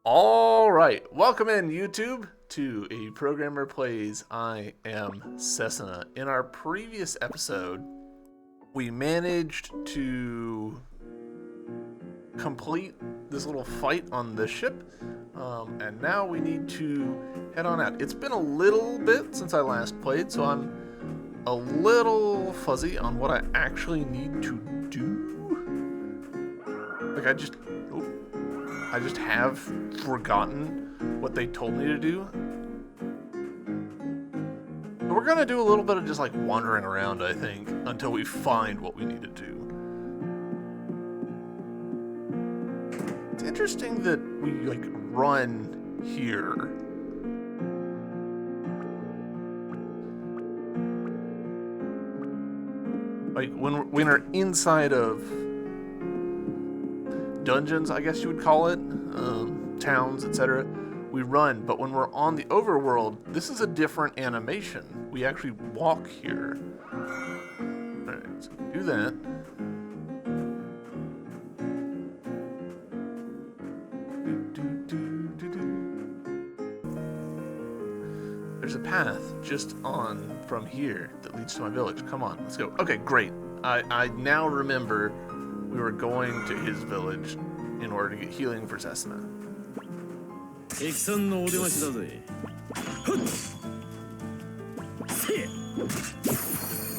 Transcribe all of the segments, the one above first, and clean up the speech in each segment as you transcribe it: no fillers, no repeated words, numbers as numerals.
All right, welcome in YouTube to A Programmer Plays. I am Setsuna. In our previous episode, we managed to complete this little fight on the ship, and now we need to head on out. It's been a little bit since I last played, so I'm a little fuzzy on what I actually need to do. Like, I just have forgotten what they told me to do. So we're gonna do a little bit of just like wandering around, I think, until we find what we need to do. It's interesting that we like run here. Like when we're inside of dungeons, I guess you would call it, towns, etc. We run, but when we're on the overworld, this is a different animation. We actually walk here. Alright, so do that. There's a path just on from here that leads to my village. Come on, let's go. Okay, great. I now remember we were going to his village in order to get healing for Setsuna. Come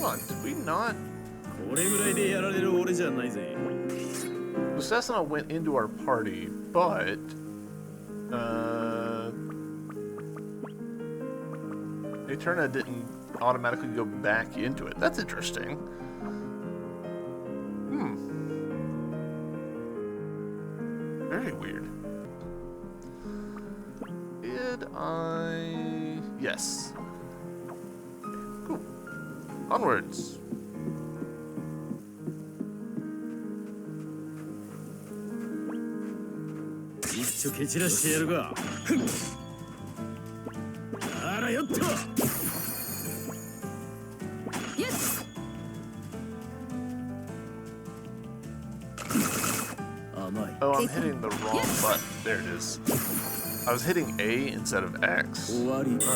on, did we not? Setsuna went into our party, but Eterna didn't automatically go back into it. That's interesting. Very weird. Did I... Yes. Cool. Onwards. Oh, I'm hitting the wrong button. There it is. I was hitting A instead of X. Let's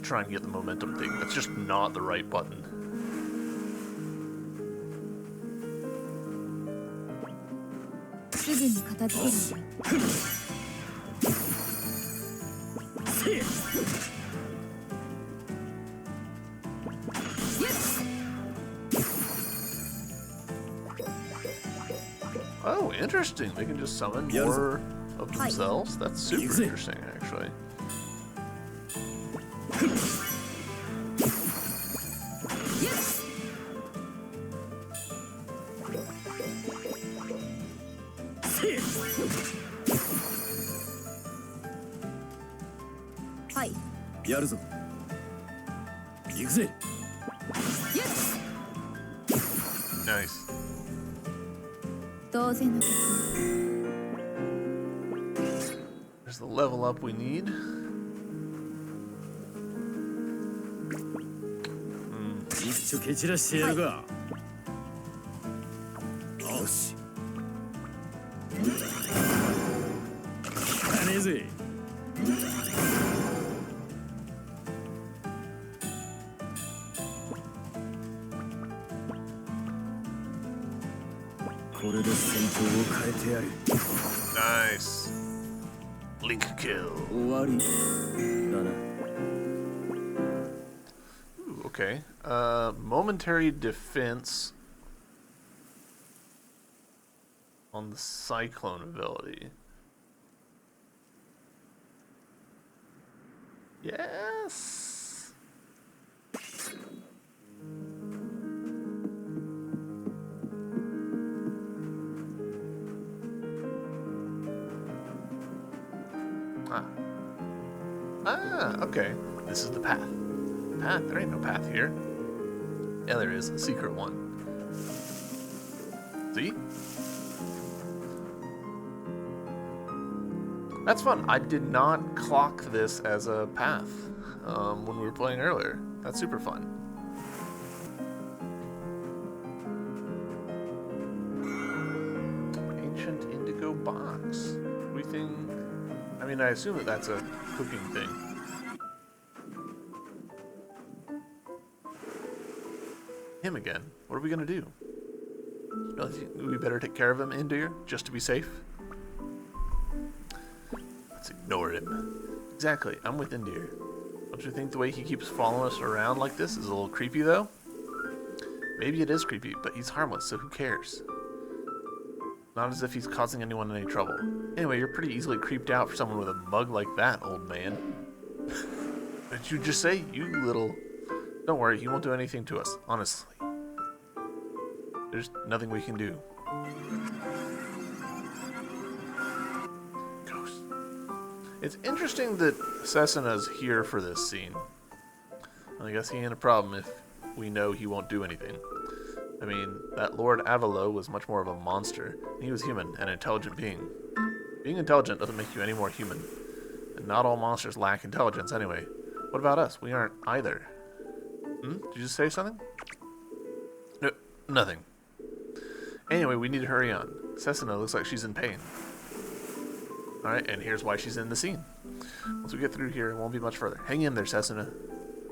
try and get the momentum thing. That's just not the right button. Oh, interesting. They can just summon more of themselves. That's super interesting, actually. Nice. There's the level up we need. Nice. Link kill. Ooh, okay. Momentary defense on the cyclone ability. Yes. Okay. This is the path. Path? There ain't no path here. Yeah, there is. A secret one. See? That's fun. I did not clock this as a path when we were playing earlier. That's super fun. Ancient indication. to-go box. We think... I mean, I assume that that's a cooking thing. Him again. What are we gonna do? Don't you think we better take care of him, Indir, just to be safe? Let's ignore him. Exactly, I'm with Indir. Don't you think the way he keeps following us around like this is a little creepy, though? Maybe it is creepy, but he's harmless, so who cares? Not as if he's causing anyone any trouble. Anyway, you're pretty easily creeped out for someone with a mug like that, old man. What did you just say? You little... Don't worry, he won't do anything to us, honestly. There's nothing we can do. Ghost. It's interesting that Setsuna's here for this scene. I guess he ain't a problem if we know he won't do anything. I mean, that Lord Avalo was much more of a monster. He was human, an intelligent being. Being intelligent doesn't make you any more human. And not all monsters lack intelligence anyway. What about us? We aren't either. Did you just say something? No, nothing. Anyway, we need to hurry on. Setsuna looks like she's in pain. Alright, and here's why she's in the scene. Once we get through here, it won't be much further. Hang in there, Setsuna.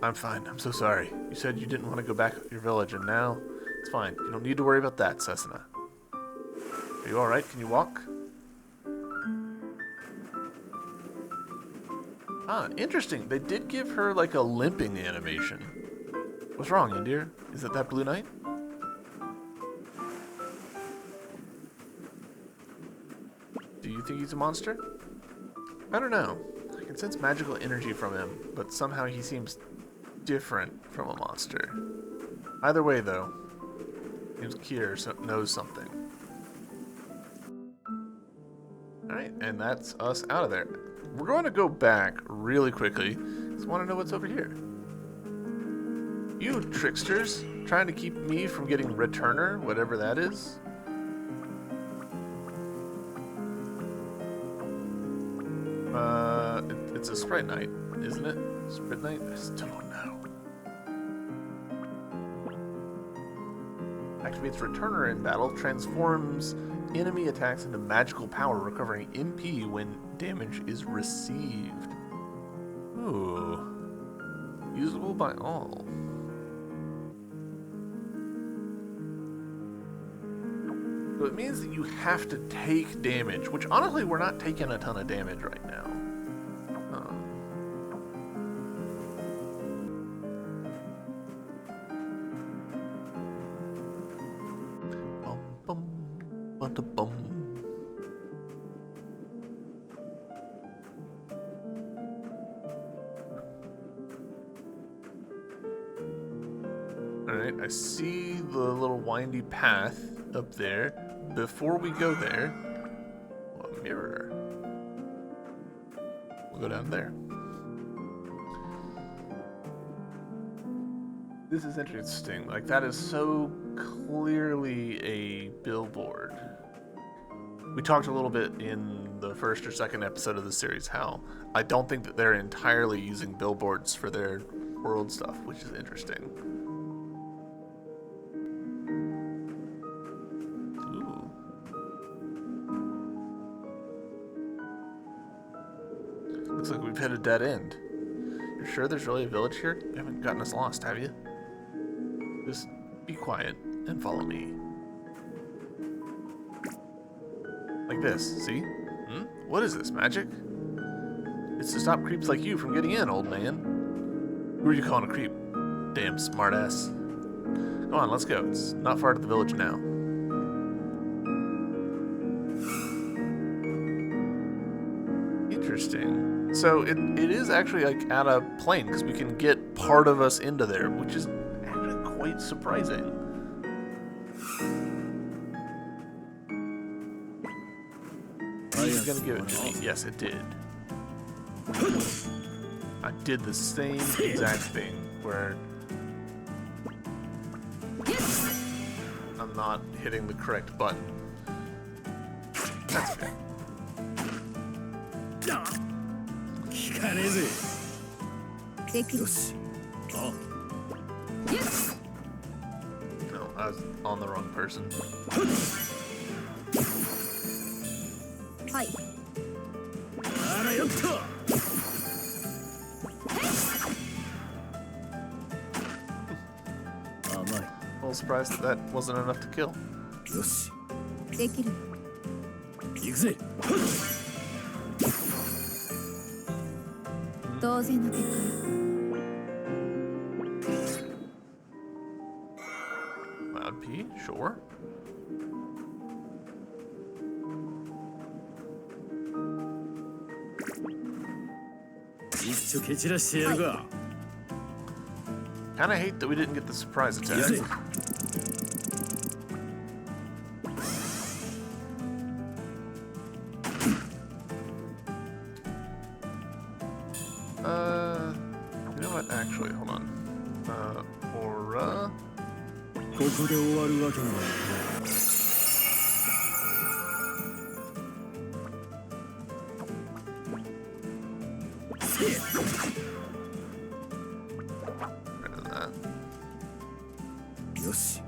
I'm fine. I'm so sorry. You said you didn't want to go back to your village, and now it's fine. You don't need to worry about that, Setsuna. Are you alright? Can you walk? Ah, interesting. They did give her like a limping animation. What's wrong, Indir? Is it that blue knight? Do you think he's a monster? I don't know. I can sense magical energy from him, but somehow he seems different from a monster. Either way, though, seems Kier knows something. Alright, and that's us out of there. We're going to go back really quickly. Just want to know what's over here. You tricksters, trying to keep me from getting Returner, whatever that is. It's a Sprite Knight, isn't it? Sprite Knight? I still don't know. Activates Returner in battle, transforms enemy attacks into magical power, recovering MP when damage is received. Ooh. Usable by all. So it means that you have to take damage, which honestly we're not taking a ton of damage right now. Alright, I see the little windy path up there. Before we go there, a mirror. We'll go down there. This is interesting. Like, that is so clearly a billboard. We talked a little bit in the first or second episode of the series how I don't think that they're entirely using billboards for their world stuff, which is interesting. Ooh. Looks like we've hit a dead end. You're sure there's really a village here? You haven't gotten us lost, have you? Just be quiet and follow me. Like this, see? What is this, magic? It's to stop creeps like you from getting in, old man. Who are you calling a creep? Damn smartass. Come on, let's go. It's not far to the village now. Interesting. So it is actually like at a plane, because we can get part of us into there, which is actually quite surprising. He's gonna give it to me. Yes, it did. I did the same exact thing where I'm not hitting the correct button. That's fair. No, I was on the wrong person. はい。あらよっと。甘い。 A little surprised that that wasn't enough to kill. よし。できる。行くぜ。当然の結果よ。Loud P, sure. Kinda hate that we didn't get the surprise attack. You know what? Actually, hold on. Aura. ここで終わるわけには Rid of that. よし。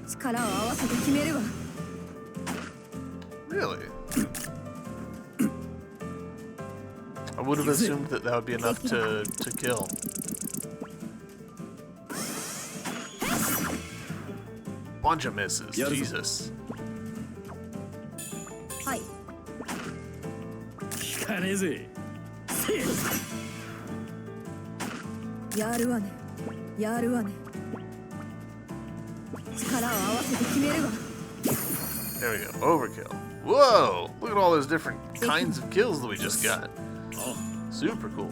力を合わせて決めるわ。Really? I would have assumed that that would be enough to kill. Bunch of misses. Jesus. はい。聞かねえぜ。やるわね。やるわね。力を合わせて決めるわ。 There we go. Overkill. Whoa! Look at all those different kinds of kills that we just got. Super cool.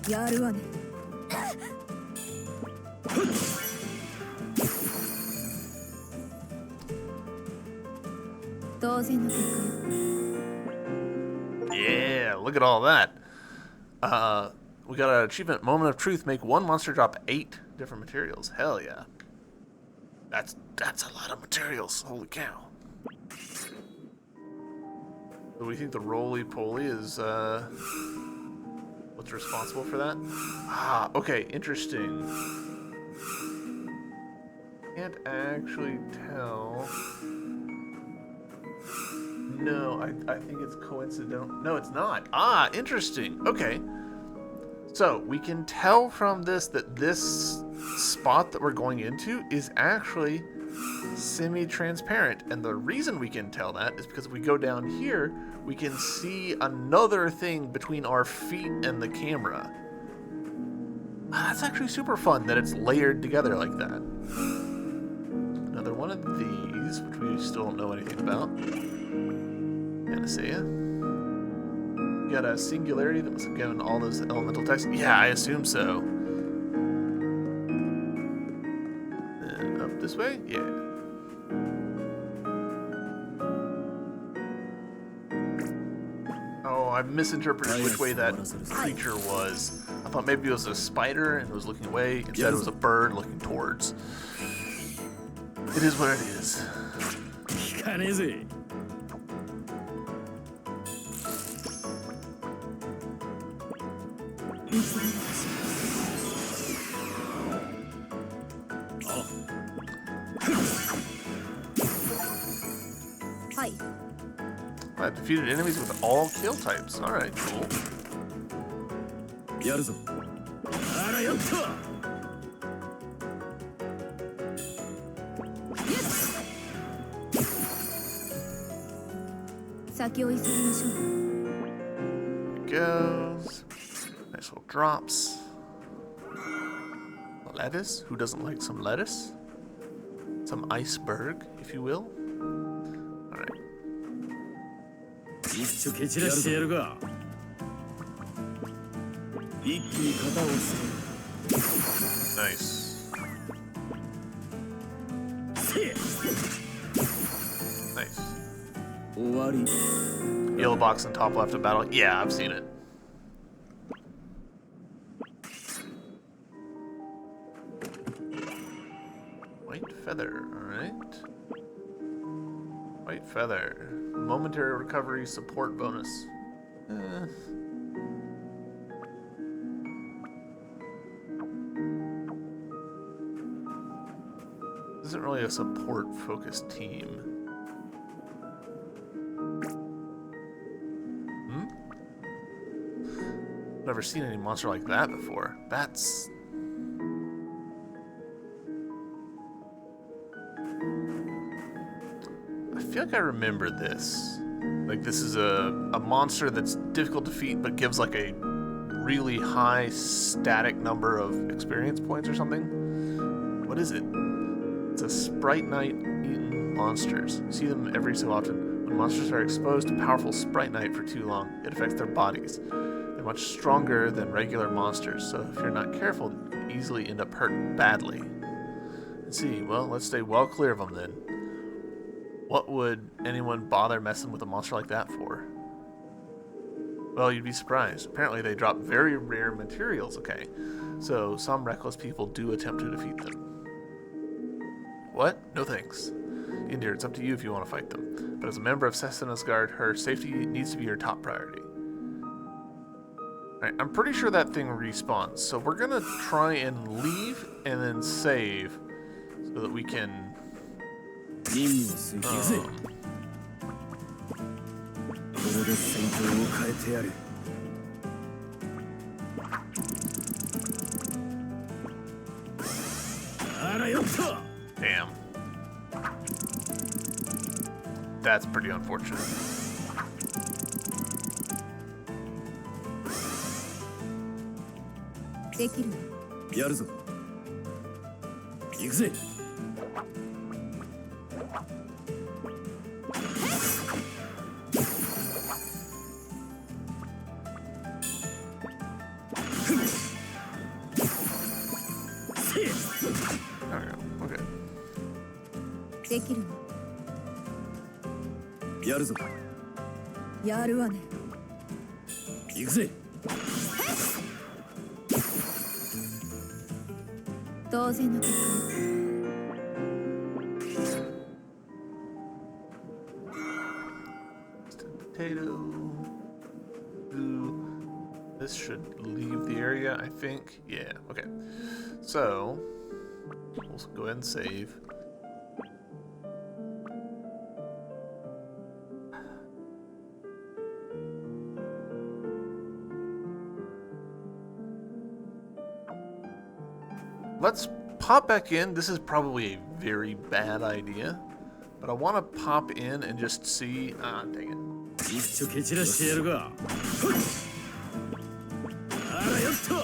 やるわね。当然の結果よ。 Yeah, look at all that. We got an achievement, Moment of Truth. Make one monster drop 8 different materials. Hell yeah. That's a lot of materials. Holy cow. Do we think the roly-poly is, what's responsible for that? Ah, okay, interesting. Can't actually tell. No, I think it's coincidental. No, it's not. Ah, interesting. Okay. So, we can tell from this that this spot that we're going into is actually semi-transparent. And the reason we can tell that is because if we go down here, we can see another thing between our feet and the camera. Ah, that's actually super fun that it's layered together like that. Another one of these, which we still don't know anything about. Panacea. Got a singularity that must have given all those elemental text. Yeah, I assume so. And up this way? Yeah. Oh, I misinterpreted which way that creature was. I thought maybe it was a spider and it was looking away. Instead, it was a bird looking towards. It is what it is. 聞かねえぜ。 はい。 I defeated enemies with all kill types. Alright, cool. やるぞ。あらよっと。先を急ぎましょう。 There it goes. Nice little drops. Lettuce? Who doesn't like some lettuce? Some iceberg, if you will. Alright. 一丁蹴散らしてやるが。一気に型をする。 Nice. Nice. 終わり。 Yellow box in top left of battle. Yeah, I've seen it. White feather, alright. White feather. Momentary recovery support bonus. isn't really a support-focused team. Hmm? Never seen any monster like that before. That's... I feel like I remember this. Like, this is a monster that's difficult to defeat, but gives like a really high static number of experience points or something. What is it? It's a Sprite Knight eating monsters. You see them every so often. When monsters are exposed to powerful Sprite Knight for too long, it affects their bodies. They're much stronger than regular monsters, so if you're not careful, you can easily end up hurt badly. Let's see, well, let's stay well clear of them then. What would anyone bother messing with a monster like that for? Well, you'd be surprised. Apparently they drop very rare materials, okay? So some reckless people do attempt to defeat them. What? No thanks. Indir, it's up to you if you want to fight them. But as a member of Setsuna's guard, her safety needs to be your top priority. Alright, I'm pretty sure that thing respawns. So we're gonna try and leave and then save so that we can... 任務を遂行せ。これで戦況を変えてやる。あらよっと。 Damn. That's pretty unfortunate. できるわ。やるぞ。行くぜ。Okay. できるわ。やるぞ。やるわね。行くぜ。当然のこと。 Potato. This should leave the area, I think. Yeah, okay. So, we'll go ahead and save. Let's pop back in. This is probably a very bad idea, but I want to pop in and just see. Ah, dang it. 一丁蹴散らしてやるが。あらよっと。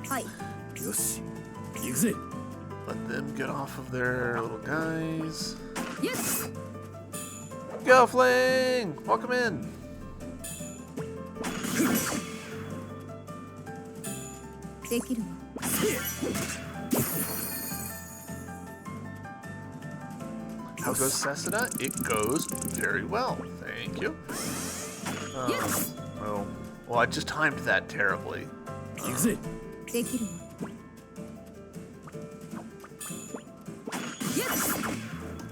はい。よし。行くぜ。 Let them get off of their little guys. Yes. Go, Fling! Welcome in. できるわ。 How goes Setsuna? It goes very well. Thank you. Yes. Well, I just timed that terribly. 行くぜ。できるわ。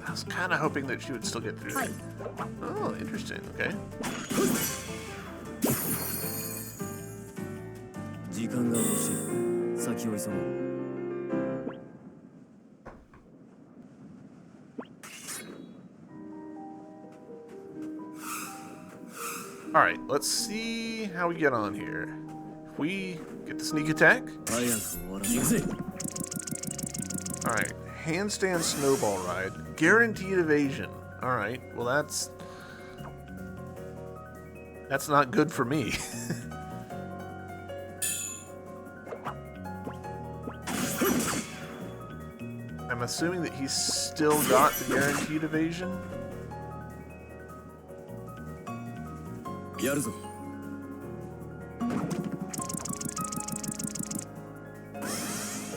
I was kind of hoping that she would still get through. はい。 Oh, interesting. Okay. 時間が欲しい。先を急ごう。 All right. Let's see how we get on here. If we get the sneak attack. 早く終わらせ。行くぜ。 All right. Handstand snowball ride. Guaranteed evasion. All right. Well, that's not good for me. I'm assuming that he's still got the guaranteed evasion. やるぞ。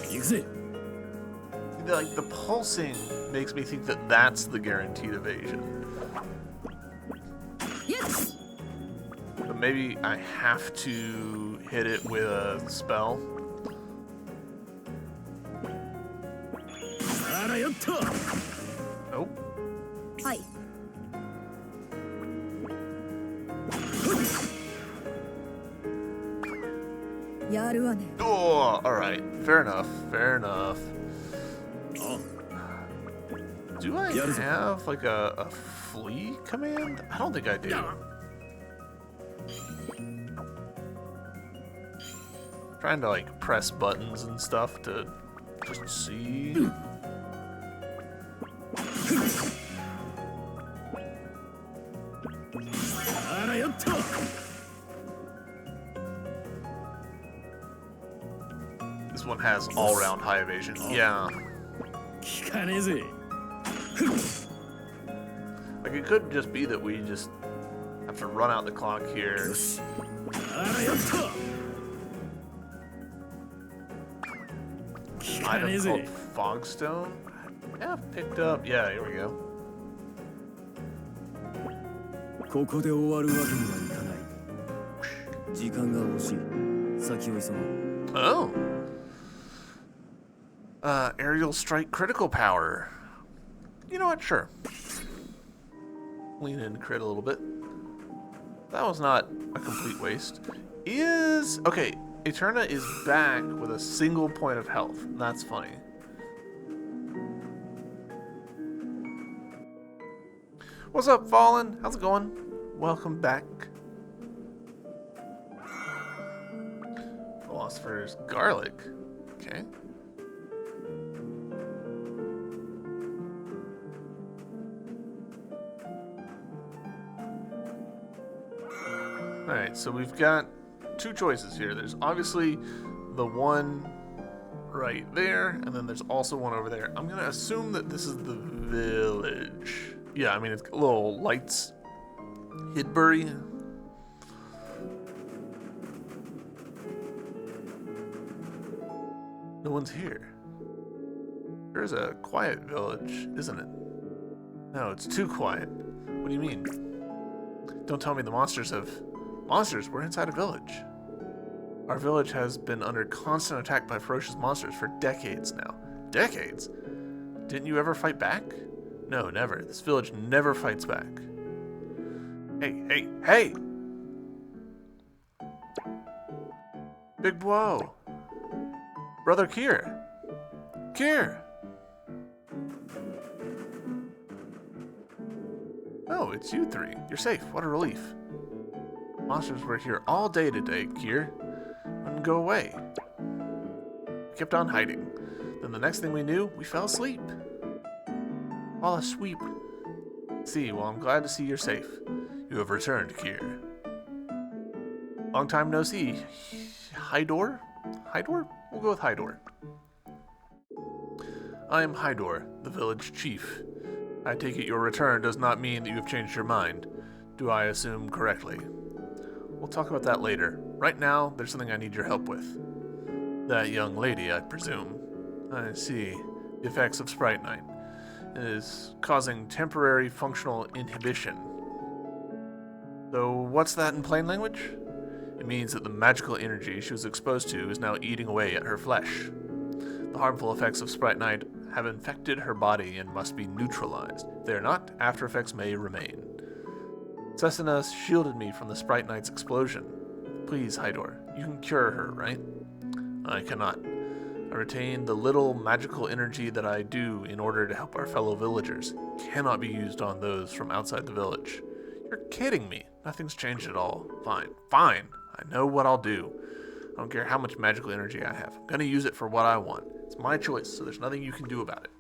行くぜ。 Like, the pulsing makes me think that that's the guaranteed evasion. Yes. But maybe I have to hit it with a spell. あらよっと。Nope. はい やるわね Oh, alright. Fair enough. Fair enough. あ Do I Yeah, there's a- have, like, a flee command? I don't think I do. Trying to, like, press buttons and stuff to just see. Ara yatta! This one has all-round high evasion. Yeah. 聞かねえぜ Like, it could just be that we just have to run out the clock here. よしara yatta! 聞かねえ Item ぜ called Fogstone. Yeah, picked up. Yeah, here we go. ここで終わるわけにはいかない時間が惜しい先を急ごう Oh. Aerial strike critical power. You know what? Sure. Lean in crit a little bit. That was not a complete waste. Okay, Eterna is back with a single point of health. That's funny. What's up, Fallen? How's it going? Welcome back. Philosopher's Garlic. Okay. Alright, so we've got two choices here. There's obviously the one right there, and then there's also one over there. I'm gonna assume that this is the village. Yeah, I mean, it's got little lights. Hidbury. No one's here. There's a quiet village, isn't it? No, it's too quiet. What do you mean? Don't tell me the monsters have... Monsters? We're inside a village. Our village has been under constant attack by ferocious monsters for decades now. Decades? Didn't you ever fight back? No, never. This village never fights back. Hey, hey, hey! Big Whoa! Brother Kier! Kier! Oh, it's you three. You're safe. What a relief. Monsters were here all day today, Kier. Wouldn't go away. We kept on hiding. Then the next thing we knew, we fell asleep. Fall asleep. See, well, I'm glad to see you're safe. You have returned, Kier. Long time no see. Hydor? Hydor? We'll go with Hydor. I am Hydor, the village chief. I take it your return does not mean that you have changed your mind. Do I assume correctly? We'll talk about that later. Right now, there's something I need your help with. That young lady, I presume. I see. The effects of Sprite Night. It is causing temporary functional inhibition. So, what's that in plain language? It means that the magical energy she was exposed to is now eating away at her flesh. The harmful effects of Sprite Night have infected her body and must be neutralized. If they are not, after effects may remain. Setsuna shielded me from the Sprite Knight's explosion. Please, Hydor, you can cure her, right? I cannot. I retain the little magical energy that I do in order to help our fellow villagers. It cannot be used on those from outside the village. You're kidding me. Nothing's changed at all. Fine. Fine. I know what I'll do. I don't care how much magical energy I have. I'm gonna use it for what I want. It's my choice, so there's nothing you can do about it.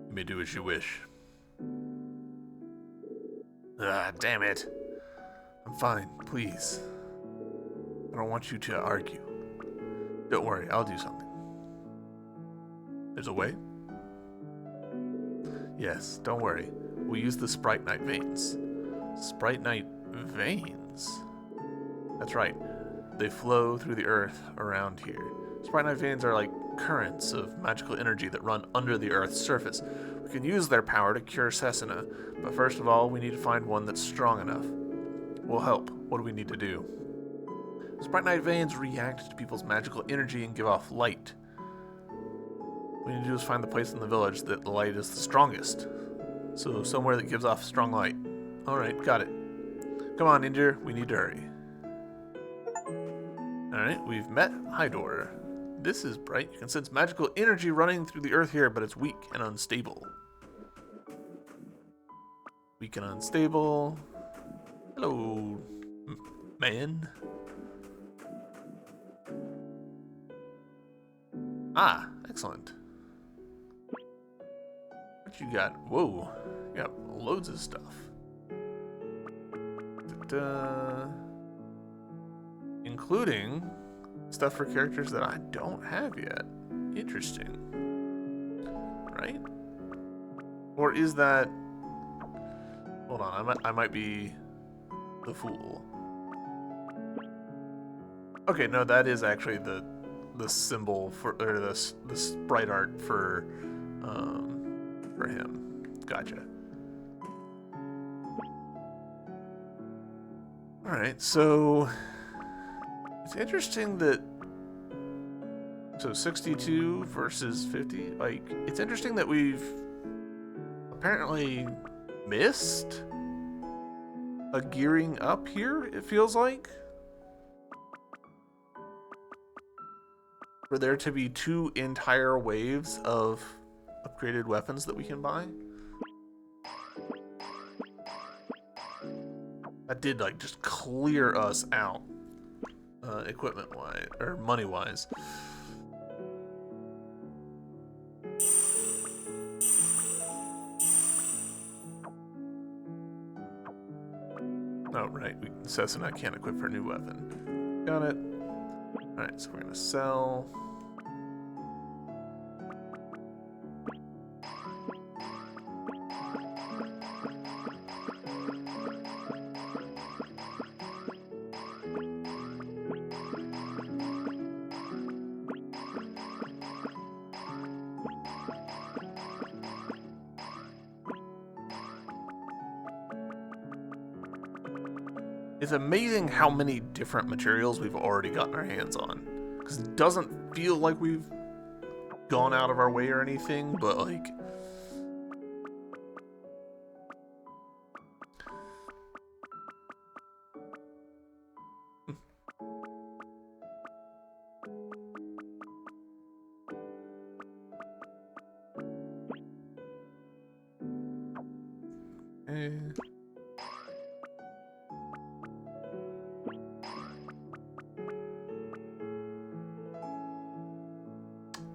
You may do as you wish. Ah, damn it. I'm fine, please. I don't want you to argue. Don't worry, I'll do something. There's a way? Yes, don't worry. We'll use the Sprite Night veins. Sprite Night veins? That's right. They flow through the earth around here. Sprite Night veins are like currents of magical energy that run under the earth's surface. We can use their power to cure Setsuna, but first of all, we need to find one that's strong enough. We'll help. What do we need to do? Sprite Night veins react to people's magical energy and give off light. we need to do is find the place in the village that the light is the strongest. So somewhere that gives off strong light. Alright, got it. Come on, Ninja, we need to hurry. Alright, we've met Hydor. This is bright. You can sense magical energy running through the earth here, but it's weak and unstable. Weak and unstable. Hello, man. Ah, excellent. What you got? Whoa, you got loads of stuff. Including stuff for characters that I don't have yet. Interesting. Right? Or is that... Hold on, I might be the fool. Okay, no, that is actually the symbol for, or the sprite art for him. Gotcha. All right, so it's interesting that 62 versus 50. Like, it's interesting that we've apparently missed a gearing up here. It feels like. For there to be 2 entire waves of upgraded weapons that we can buy. That did, like, just clear us out, equipment-wise, or money-wise. Oh, right, Setsuna can't equip her new weapon. Got it. Alright, so we're gonna sell. It's amazing how many different materials we've already gotten our hands on. Because it doesn't feel like we've gone out of our way or anything, but like...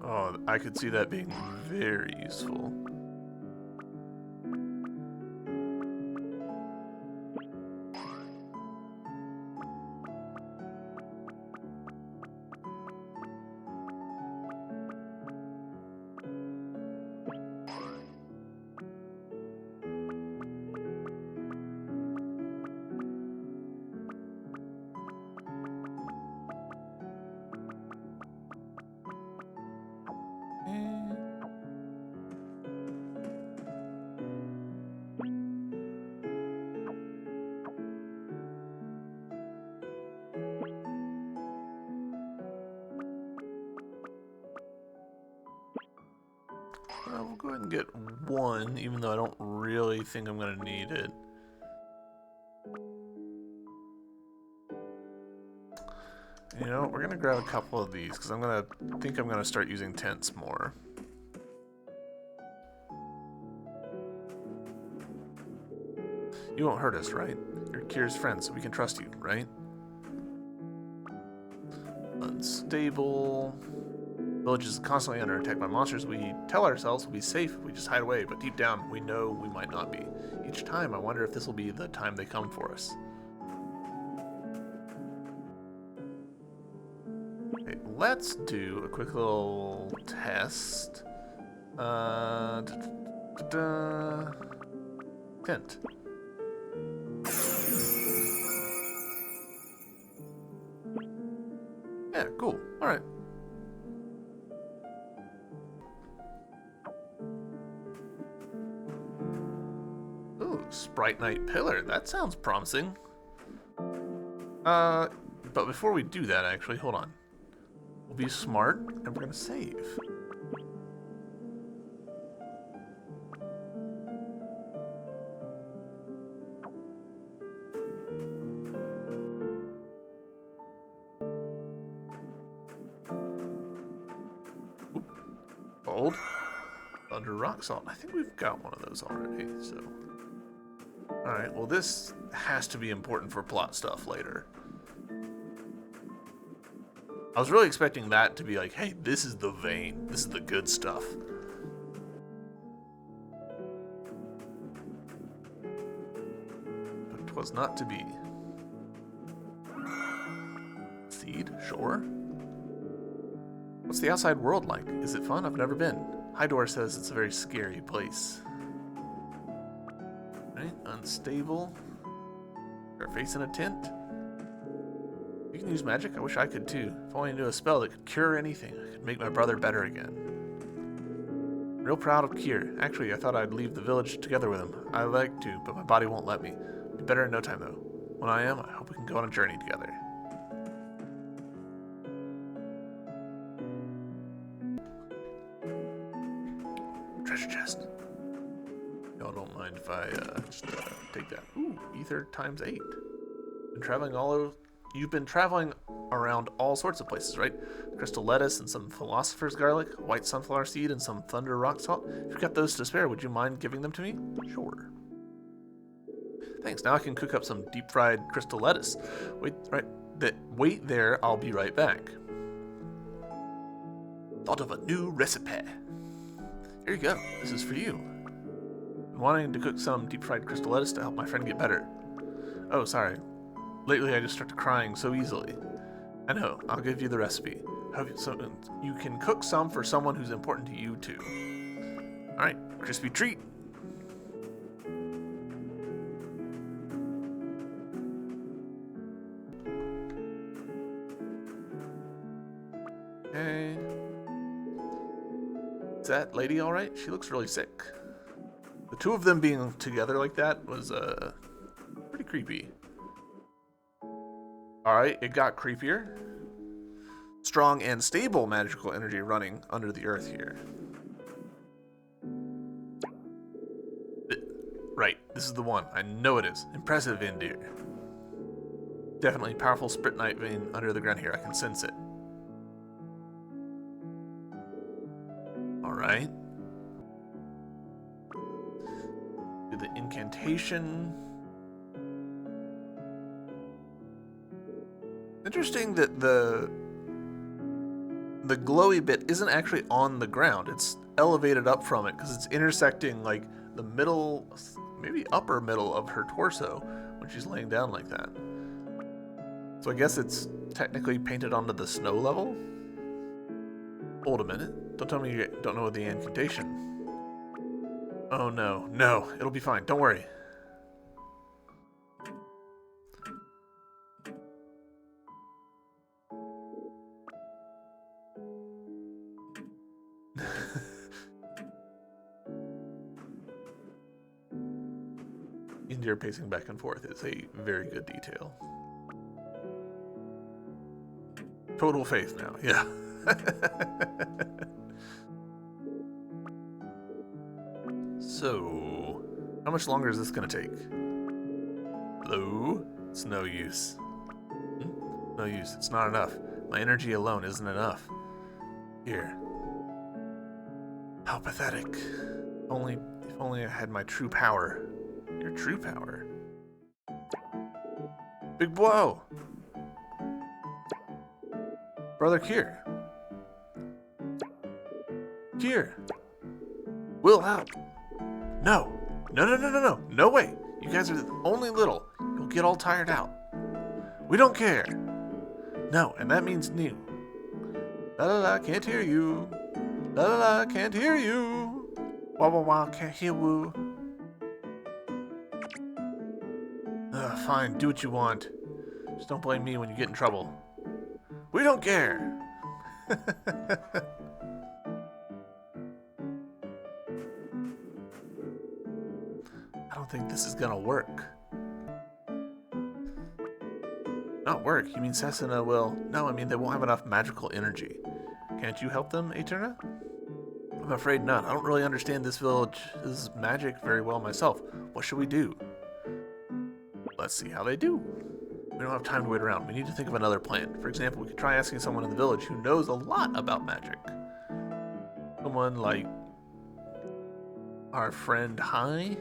Oh, I could see that being very useful. We'll go ahead and get 1, even though I don't really think I'm going to need it. You know, we're going to grab a couple of these, because I'm going to start using tents more. You won't hurt us, right? You're Kira's friend, so we can trust you, right? Unstable. Village is constantly under attack by monsters. We tell ourselves we'll be safe if we just hide away, but deep down, we know we might not be. Each time, I wonder if this will be the time they come for us. Okay, let's do a quick little test. Tent. Yeah, cool. All right. Sprite Knight Pillar. That sounds promising. But before we do that, actually, hold on. We'll be smart, and we're gonna save. gold. Thunder rock salt. I think we've got one of those already, so. Alright, well this has to be important for plot stuff later. I was really expecting that to be like, hey, this is the vein. This is the good stuff. But 'twas not to be. Seed? Sure. What's the outside world like? Is it fun? I've never been. Hydor says it's a very scary place. Right? Unstable. Our face in a tent. You can use magic? I wish I could too. If only I knew a spell that could cure anything. I could make my brother better again. Real proud of Kier. Actually, I thought I'd leave the village together with him. I like to, but my body won't let me. Be better in no time though. When I am, I hope we can go on a journey together. Treasure chest. Y'all don't mind if I just take that. Ooh, ether times 8. You've been traveling around all sorts of places, right? Crystal lettuce and some philosopher's garlic, white sunflower seed and some thunder rock salt. If you've got those to spare, would you mind giving them to me? Sure. Thanks. Now I can cook up some deep fried crystal lettuce. Wait there. I'll be right back. Thought of a new recipe. Here you go. This is for you. I'm wanting to cook some deep fried crystal lettuce to help my friend get better. Oh, sorry. Lately I just started crying so easily. I know. I'll give you the recipe. So you can cook some for someone who's important to you too. Alright. Crispy treat. Okay. Is that lady alright? She looks really sick. The two of them being together like that was pretty creepy. Alright, it got creepier. Strong and stable magical energy running under the earth here. Right, this is the one. I know it is. Impressive, Indir. Definitely powerful Spritnite vein under the ground here. I can sense it. Alright. Do the incantation. Interesting that the glowy bit isn't actually on the ground. It's elevated up from it because it's intersecting like the middle, maybe upper middle of her torso when she's laying down like that. So I guess it's technically painted onto the snow level. Hold a minute. Don't tell me you don't know the incantation. Oh no, no, it'll be fine. Don't worry. Indir pacing back and forth is a very good detail. Total faith now, yeah. So, how much longer is this gonna take? Hello? It's no use. No use, it's not enough. My energy alone isn't enough. Here. How pathetic. If only I had my true power. Your true power. Big blow! Brother Kier. Kier. Will help. No. No. No way. You guys are only little. You'll get all tired out. We don't care. No, and that means new. La la la, can't hear you. La la la, can't hear you. Wah wah wah, can't hear woo. Fine, do what you want. Just don't blame me when you get in trouble. We don't care. I don't think this is gonna work. Not work? You mean Setsuna will... No, I mean they won't have enough magical energy. Can't you help them, Eterna? I'm afraid not. I don't really understand this village's magic very well myself. What should we do? Let's see how they do. We don't have time to wait around. We need to think of another plan. For example, we could try asking someone in the village who knows a lot about magic. Someone like our friend Hai?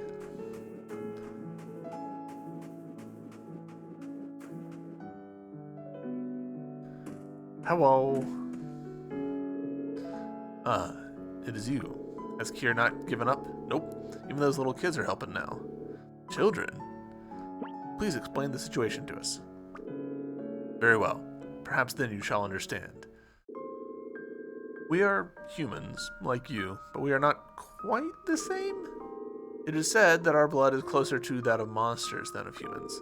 Hello. It is you. Has Kier not given up? Nope. Even those little kids are helping now. Children? Please explain the situation to us. Very well. Perhaps then you shall understand. We are humans, like you, but we are not quite the same. It is said that our blood is closer to that of monsters than of humans.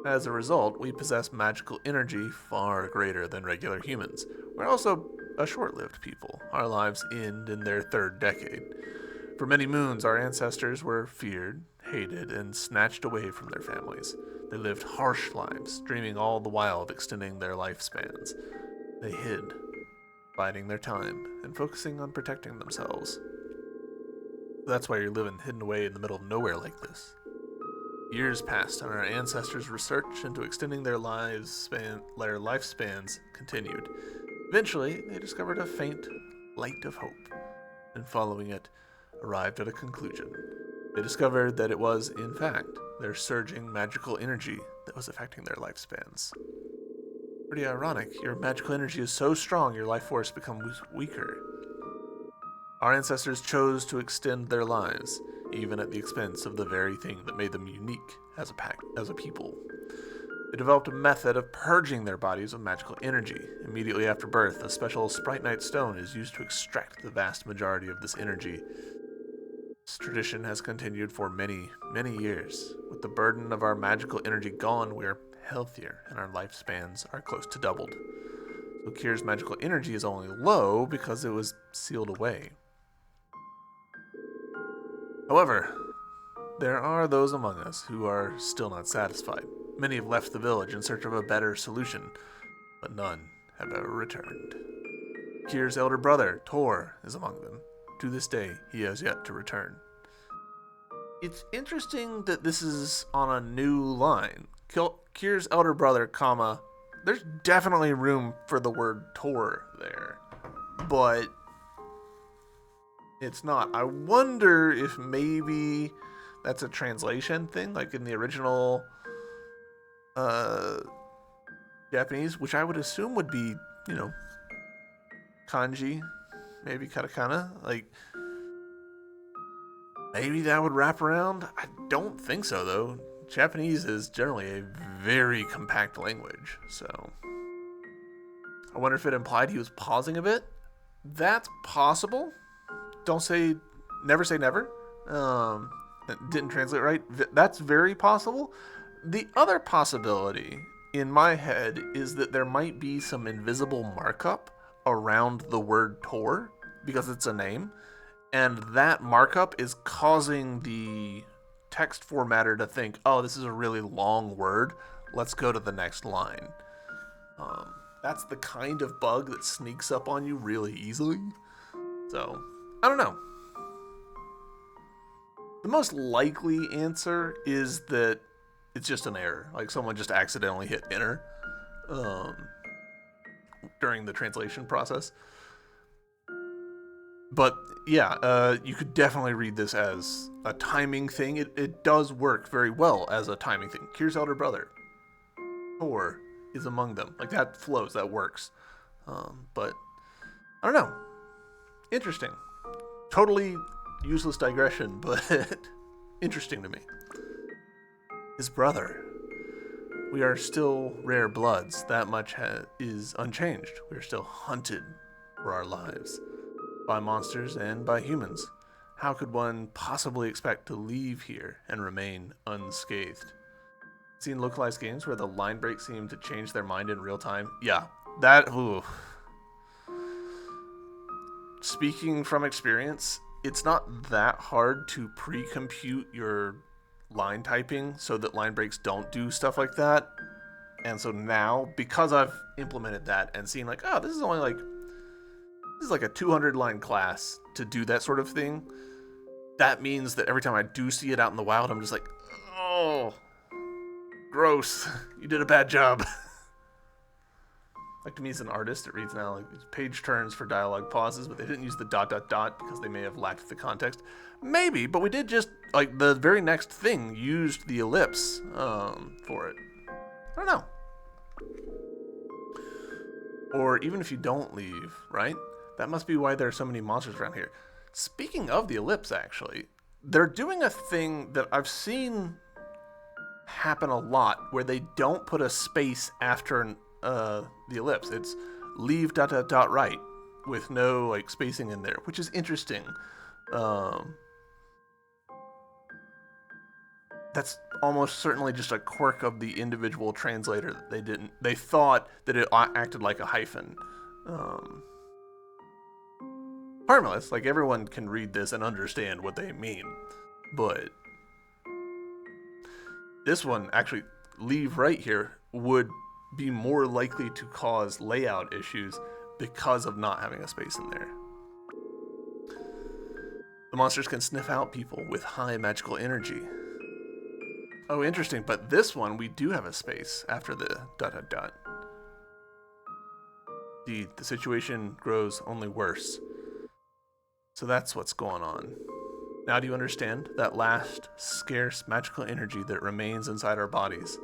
As a result, we possess magical energy far greater than regular humans. We're also a short-lived people. Our lives end in their third decade. For many moons, our ancestors were feared, hated, and snatched away from their families. They lived harsh lives, dreaming all the while of extending their lifespans. They hid, biding their time, and focusing on protecting themselves. That's why you're living hidden away in the middle of nowhere like this. Years passed, and our ancestors' research into extending their lifespans continued. Eventually, they discovered a faint light of hope, and following it, arrived at a conclusion. They discovered that it was, in fact, their surging magical energy that was affecting their lifespans. Pretty ironic. Your magical energy is so strong, your life force becomes weaker. Our ancestors chose to extend their lives, even at the expense of the very thing that made them unique as a people. They developed a method of purging their bodies of magical energy. Immediately after birth, a special Sprite Night stone is used to extract the vast majority of this energy. This tradition has continued for many, many years. With the burden of our magical energy gone, we are healthier, and our lifespans are close to doubled. So Kier's magical energy is only low because it was sealed away. However, there are those among us who are still not satisfied. Many have left the village in search of a better solution, but none have ever returned. Kier's elder brother, Tor, is among them. To this day, he has yet to return. It's interesting that this is on a new line. Kier's elder brother, comma, there's definitely room for the word Tor there, but it's not. I wonder if maybe that's a translation thing, like in the original Japanese, which I would assume would be, kanji, maybe katakana. Like, maybe that would wrap around. I don't think so, though. Japanese is generally a very compact language, so I wonder if it implied he was pausing a bit. That's possible. Never say never. That didn't translate right. That's very possible. The other possibility in my head is that there might be some invisible markup around the word Tor because it's a name, and that markup is causing the text formatter to think, oh, this is a really long word. Let's go to the next line. That's the kind of bug that sneaks up on you really easily. So, I don't know. The most likely answer is that it's just an error. Like someone just accidentally hit enter during the translation process. But yeah, you could definitely read this as a timing thing. It does work very well as a timing thing. Kier's elder brother, Tor, is among them. Like that flows, that works. But I don't know. Interesting. Totally useless digression, but interesting to me. His brother. We are still rare bloods. That much is unchanged. We are still hunted for our lives by monsters and by humans. How could one possibly expect to leave here and remain unscathed? Seen localized games where the line breaks seem to change their mind in real time? Yeah, that. Ooh. Speaking from experience, it's not that hard to pre-compute your line typing so that line breaks don't do stuff like that. And so now, because I've implemented that and seen like, oh, this is like a 200 line class to do that sort of thing, that means that every time I do see it out in the wild, I'm just like, oh, gross. You did a bad job. Like, to me, as an artist, it reads now like these page turns for dialogue pauses, but they didn't use the ... because they may have lacked the context. Maybe, but we did just, like, the very next thing used the ellipse for it. I don't know. Or even if you don't leave, right? That must be why there are so many monsters around here. Speaking of the ellipse, actually, they're doing a thing that I've seen happen a lot, where they don't put a space after the ellipse. It's leave ... right, with no like spacing in there, which is interesting. That's almost certainly just a quirk of the individual translator that they thought that it acted like a hyphen. Harmless, like everyone can read this and understand what they mean, but this one, actually, leave right here, would be more likely to cause layout issues because of not having a space in there. The monsters can sniff out people with high magical energy. Oh, interesting, but this one, we do have a space after the ... The situation grows only worse. So that's what's going on. Now do you understand that last, scarce magical energy that remains inside our bodies?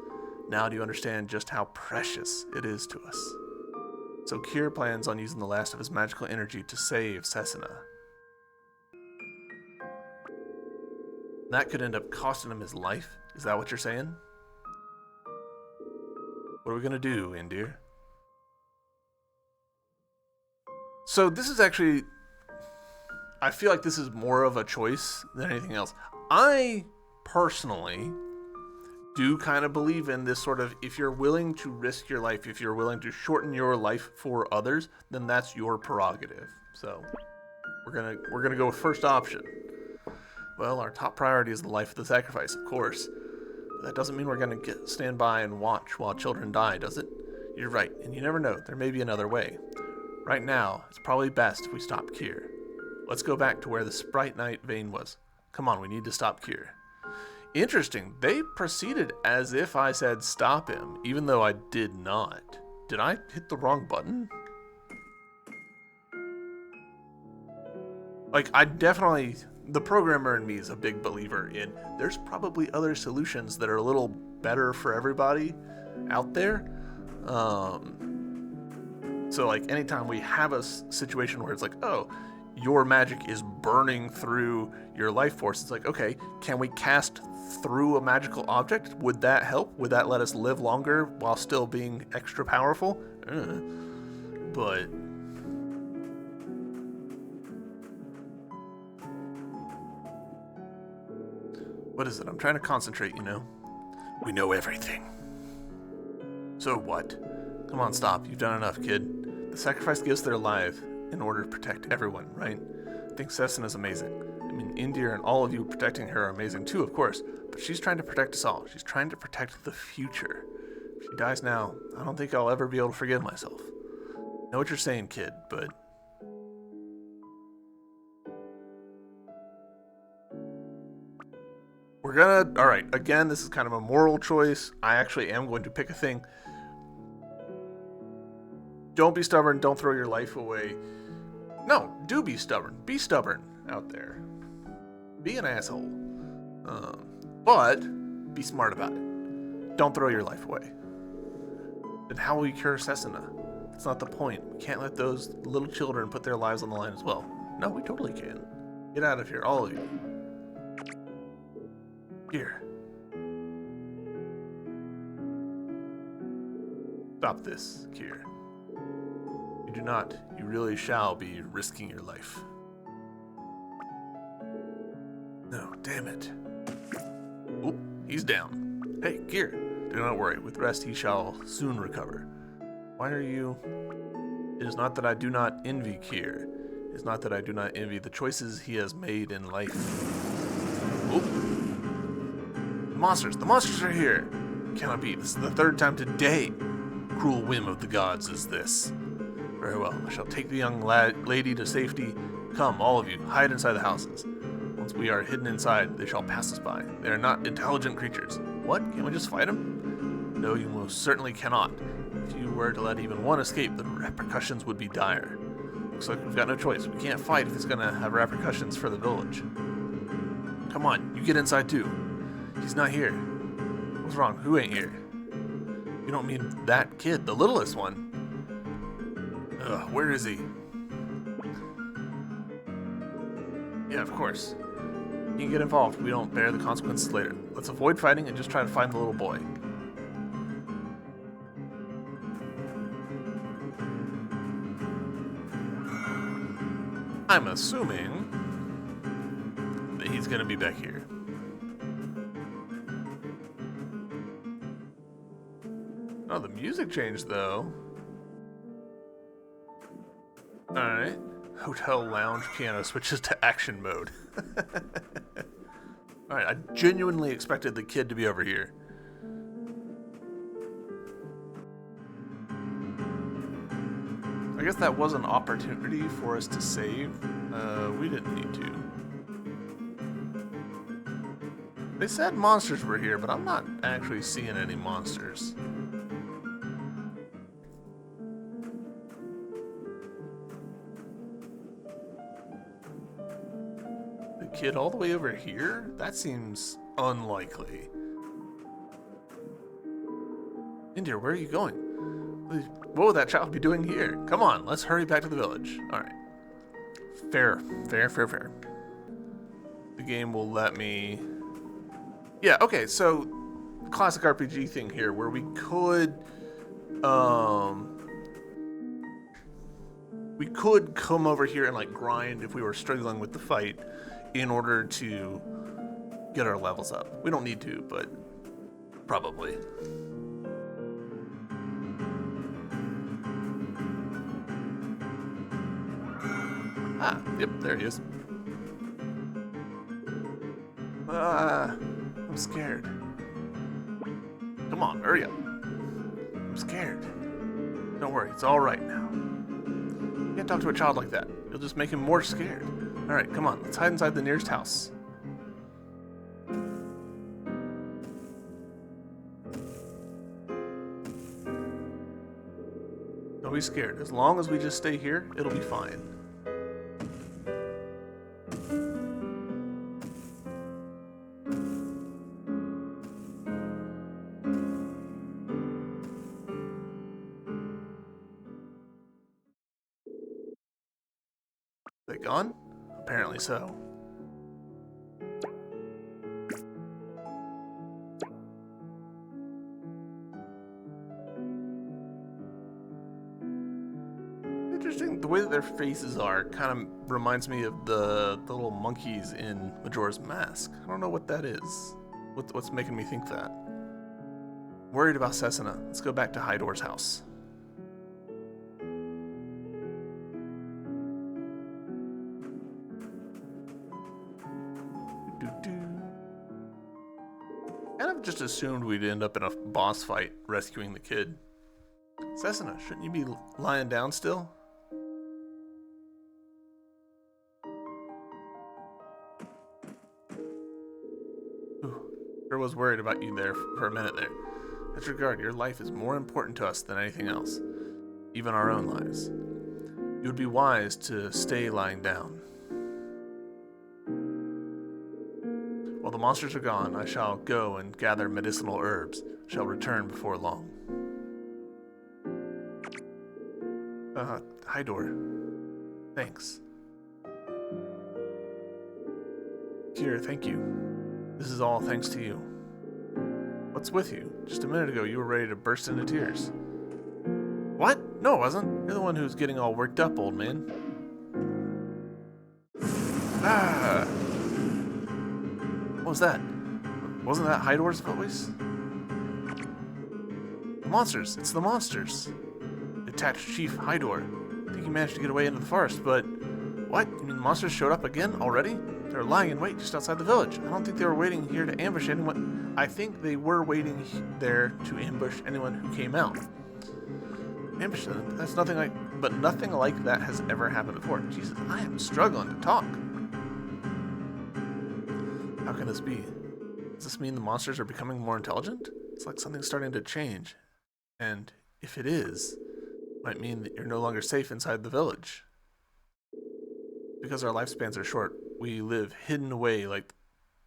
Now do you understand just how precious it is to us? So Kier plans on using the last of his magical energy to save Setsuna. That could end up costing him his life? Is that what you're saying? What are we gonna do, Indir? So this is actually... I feel like this is more of a choice than anything else. I personally do kind of believe in this sort of, if you're willing to risk your life, if you're willing to shorten your life for others, then that's your prerogative. So we're gonna go with first option. Well, our top priority is the life of the sacrifice, of course. But that doesn't mean we're gonna stand by and watch while children die, does it? You're right, and you never know. There may be another way. Right now, it's probably best if we stop Kier. Let's go back to where the Sprite Knight vein was. Come on, we need to stop Kier. Interesting. They proceeded as if I said stop him, even though I did not. Did I hit the wrong button? Like, I definitely... The programmer in me is a big believer in there's probably other solutions that are a little better for everybody out there. So, like, anytime we have a situation where it's like, oh, your magic is burning through your life force, it's like, okay, can we cast through a magical object? Would that help? Would that let us live longer while still being extra powerful? But what is it? I'm trying to concentrate, you know? We know everything. So what? Come on, stop. You've done enough, kid. The sacrifice gives their life in order to protect everyone, right? I think Sesson is amazing. I mean, Indir and all of you protecting her are amazing too, of course, but she's trying to protect us all. She's trying to protect the future. If she dies now, I don't think I'll ever be able to forgive myself. I know what you're saying, kid, but... We're gonna... Alright, again, this is kind of a moral choice. I actually am going to pick a thing. Don't be stubborn. Don't throw your life away. No, do be stubborn. Be stubborn out there. Be an asshole. But be smart about it. Don't throw your life away. Then how will you cure Setsuna? That's not the point. We can't let those little children put their lives on the line as well. No, we totally can. Get out of here, all of you. Here. Stop this, Kier. You do not. You really shall be risking your life. No, damn it. Oh, he's down. Hey, Kier, do not worry. With rest he shall soon recover. Why are you... It is not that I do not envy Kier. It is not that I do not envy the choices he has made in life. Oh. The monsters are here. Cannot be. This is the third time today. Cruel whim of the gods is this. Very well. I shall take the young lady to safety. Come, all of you, hide inside the houses. Once we are hidden inside, they shall pass us by. They are not intelligent creatures. What? Can we just fight them? No, you most certainly cannot. If you were to let even one escape, the repercussions would be dire. Looks like we've got no choice. We can't fight if it's gonna have repercussions for the village. Come on, you get inside too. He's not here. What's wrong? Who ain't here? You don't mean that kid, the littlest one. Ugh, where is he? Yeah, of course. You can get involved. We don't bear the consequences later. Let's avoid fighting and just try to find the little boy. I'm assuming that he's gonna be back here. Oh, the music changed though. Alright. Hotel lounge piano switches to action mode. Alright, I genuinely expected the kid to be over here. I guess that was an opportunity for us to save. We didn't need to. They said monsters were here, but I'm not actually seeing any monsters. The kid all the way over here? That seems unlikely. India, where are you going? What would that child be doing here? Come on, let's hurry back to the village. Alright. Fair. The game will let me... Yeah, okay, so... Classic RPG thing here, where we could... We could come over here and, like, grind if we were struggling with the fight in order to get our levels up. We don't need to, but... Probably. Ah, yep, there he is. I'm scared. Come on, hurry up. I'm scared. Don't worry, it's all right now. You can't talk to a child like that. You'll just make him more scared. All right, come on, let's hide inside the nearest house. Don't be scared. As long as we just stay here, it'll be fine. They gone? Apparently so. Interesting, the way that their faces are kind of reminds me of the little monkeys in Majora's Mask. I don't know what that is. What's making me think that? Worried about Setsuna. Let's go back to Hydor's house. Kind of just assumed we'd end up in a boss fight rescuing the kid. Setsuna, shouldn't you be lying down still? Sure was worried about you there for a minute there. Disregard, your life is more important to us than anything else, even our own lives. You would be wise to stay lying down. While the monsters are gone, I shall go and gather medicinal herbs. Shall return before long. Hydor. Thanks. Here, thank you. This is all thanks to you. What's with you? Just a minute ago, you were ready to burst into tears. What? No, I wasn't. You're the one who's getting all worked up, old man. Ah! What was that? Wasn't that Hydor's voice? The monsters! It's the monsters! Detached Chief Hydor. I think he managed to get away into the forest, but... What? You mean the monsters showed up again already? They're lying in wait just outside the village. I don't think they were waiting here to ambush anyone. I think they were waiting there to ambush anyone who came out. Ambush them? That's nothing like... But nothing like that has ever happened before. Jesus, I am struggling to talk. How can this be? Does this mean the monsters are becoming more intelligent? It's like something's starting to change. And if it is, might mean that you're no longer safe inside the village. Because our lifespans are short, we live hidden away like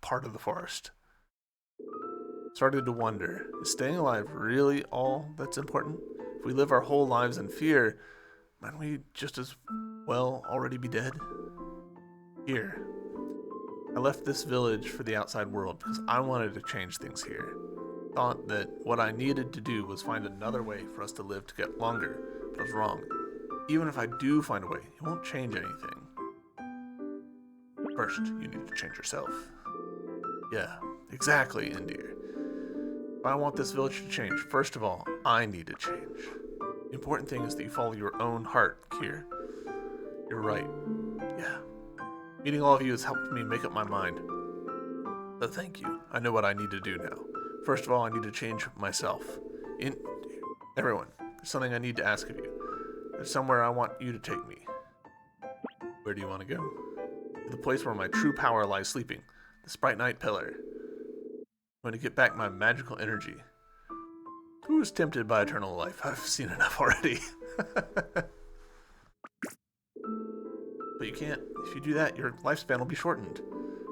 part of the forest. Started to wonder, is staying alive really all that's important? If we live our whole lives in fear, might we just as well already be dead? Here, I left this village for the outside world because I wanted to change things here. Thought that what I needed to do was find another way for us to live to get longer, but I was wrong. Even if I do find a way, it won't change anything. First, you need to change yourself. Yeah, exactly, Indir. If I want this village to change, first of all, I need to change. The important thing is that you follow your own heart, Kier. You're right. Yeah. Meeting all of you has helped me make up my mind. But thank you. I know what I need to do now. First of all, I need to change myself. Everyone, there's something I need to ask of you. There's somewhere I want you to take me. Where do you want to go? To the place where my true power lies sleeping, the Sprite Knight Pillar. I'm going to get back my magical energy. Who is tempted by eternal life? I've seen enough already. But you can't. If you do that, your lifespan will be shortened.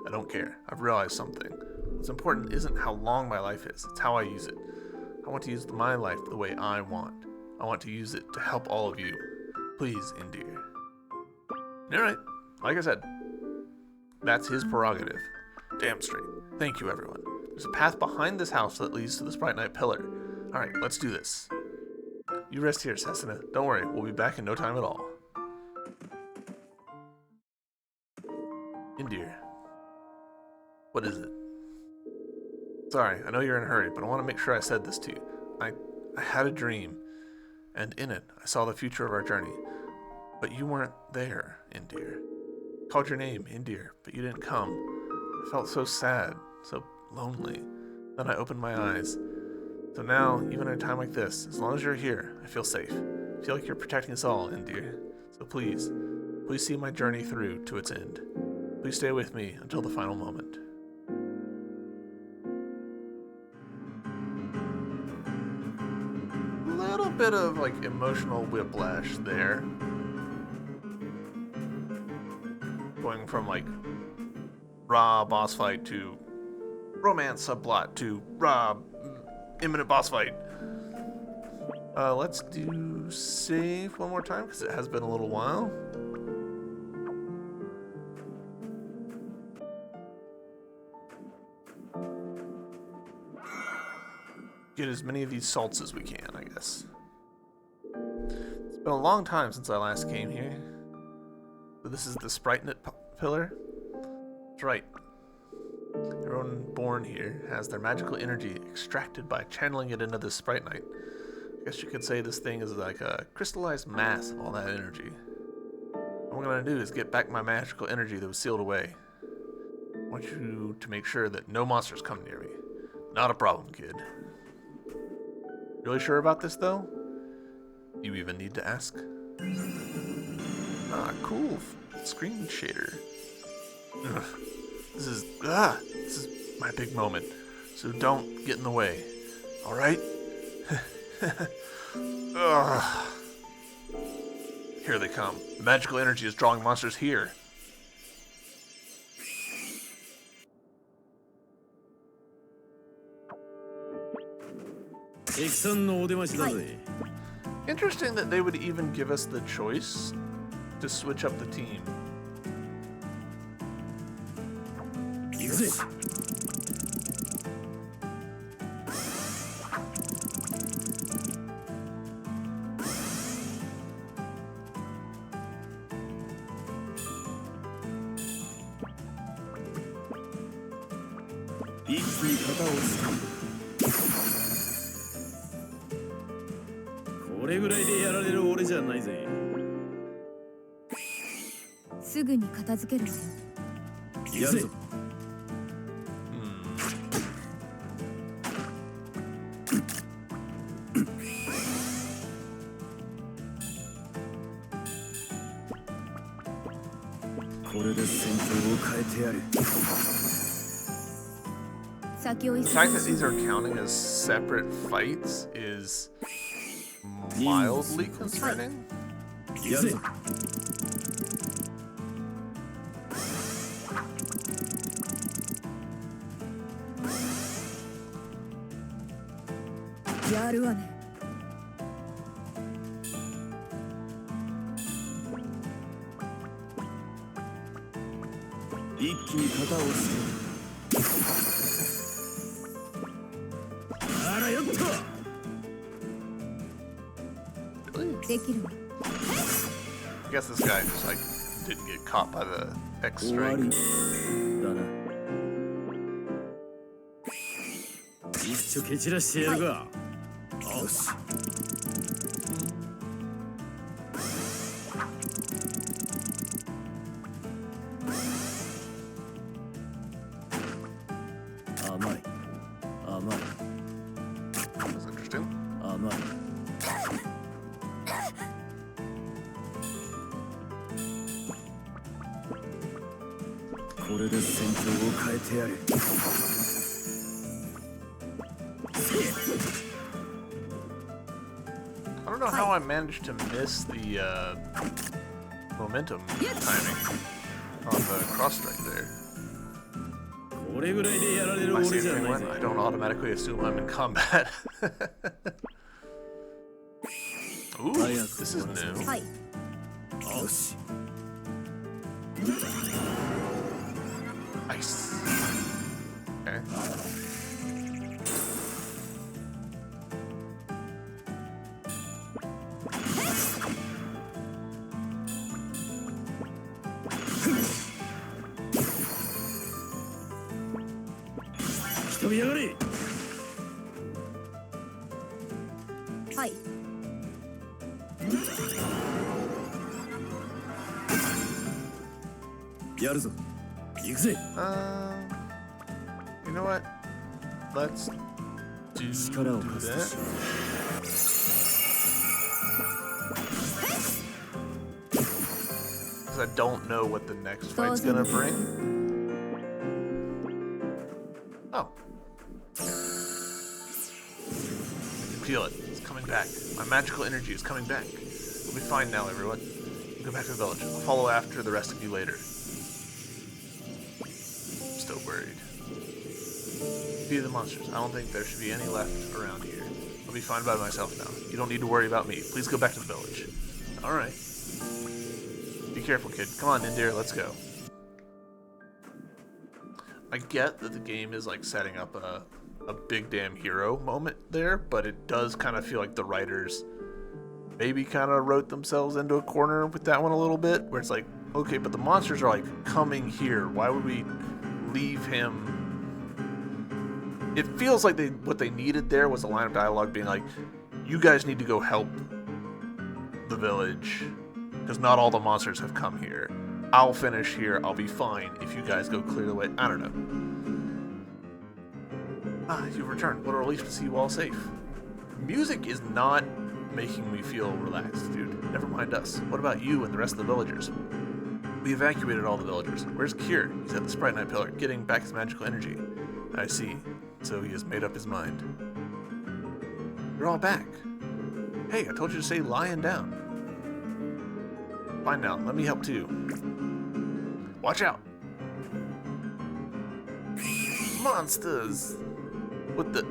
I don't care. I've realized something. What's important isn't how long my life is, it's how I use it. I want to use my life the way I want. I want to use it to help all of you. Please, Indir. Alright, like I said, that's his prerogative. Damn straight. Thank you, everyone. There's a path behind this house that leads to the Sprite Knight Pillar. Alright, let's do this. You rest here, Setsuna. Don't worry, we'll be back in no time at all. Indir. What is it? Sorry, I know you're in a hurry, but I want to make sure I said this to you. I had a dream, and in it, I saw the future of our journey. But you weren't there, Indir. I called your name, Indir, but you didn't come. I felt so sad, so lonely. Then I opened my eyes. So now, even at a time like this, as long as you're here, I feel safe. I feel like you're protecting us all, Indir. So please see my journey through to its end. Please stay with me until the final moment. A little bit of like emotional whiplash there. Going from like raw boss fight to romance subplot to raw imminent boss fight. Let's do save one more time because it has been a little while. Get as many of these salts as we can, I guess. It's been a long time since I last came here. So this is the Sprite Knight Pillar. That's right. Everyone born here has their magical energy extracted by channeling it into this Sprite Knight. I guess you could say this thing is like a crystallized mass of all that energy. What I'm going to do is get back my magical energy that was sealed away. I want you to make sure that no monsters come near me. Not a problem, kid. Really sure about this, though? You even need to ask? Ah, cool. Screen shader. Ugh. This is my big moment. So don't get in the way. Alright? Ugh. Here they come. The magical energy is drawing monsters here. Interesting that they would even give us the choice to switch up the team. The fact that these are counting as separate fights is mildly concerning. やるぞ。やるわね。一気に型をつける。あらよっと。 Really? できるわ。 I guess this guy just like didn't get caught by the X 終わり strike. だな。一丁蹴散らしてやるが。よし。甘い。甘い。 That's interesting. 甘い。これで戦況を変えてやる。 I don't know how I managed to miss the momentum timing on the cross strike there. これぐらいでやられる I 俺 say じゃ anything ない when ぜ。 I don't automatically assume I'm in combat. Ooh, this is new. はい。よし。 Nice. Okay. 飛びやがれ。はい。やるぞ。行くぜ。 You know what? Let's do 力を貸すと that. し。 Because I don't know what the next fight's gonna bring. Oh. I can feel it. It's coming back. My magical energy is coming back. We'll be fine now, everyone. We'll go back to the village. I'll follow after the rest of you later. I'm still worried. Feed the monsters. I don't think there should be any left around here. I'll be fine by myself now. You don't need to worry about me. Please go back to the village. Alright. Be careful, kid. Come on, Nindir, let's go. I get that the game is like setting up a big damn hero moment there, but it does kind of feel like the writers maybe kind of wrote themselves into a corner with that one a little bit, where it's like, okay, but the monsters are like coming here. Why would we leave him? It feels like what they needed there was a line of dialogue being like, you guys need to go help the village because not all the monsters have come here. I'll finish here. I'll be fine if you guys go clear the way. I don't know. Ah, you've returned. What a relief to see you all safe. Music is not making me feel relaxed, dude. Never mind us. What about you and the rest of the villagers? We evacuated all the villagers. Where's Kier? He's at the Sprite Night Pillar, getting back his magical energy. I see. So he has made up his mind. You're all back. Hey, I told you to stay lying down. Fine now, let me help too. Watch out! Monsters! What the?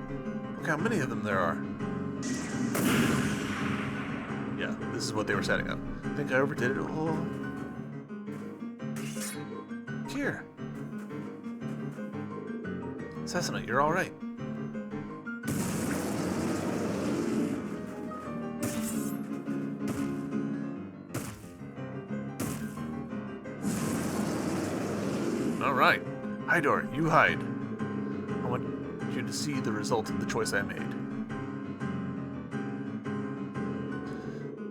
Look how many of them there are. Yeah, this is what they were setting up. I think I overdid it all. Here. Setsuna, you're alright. Alright. Hydor, you hide. I want you to see the result of the choice I made.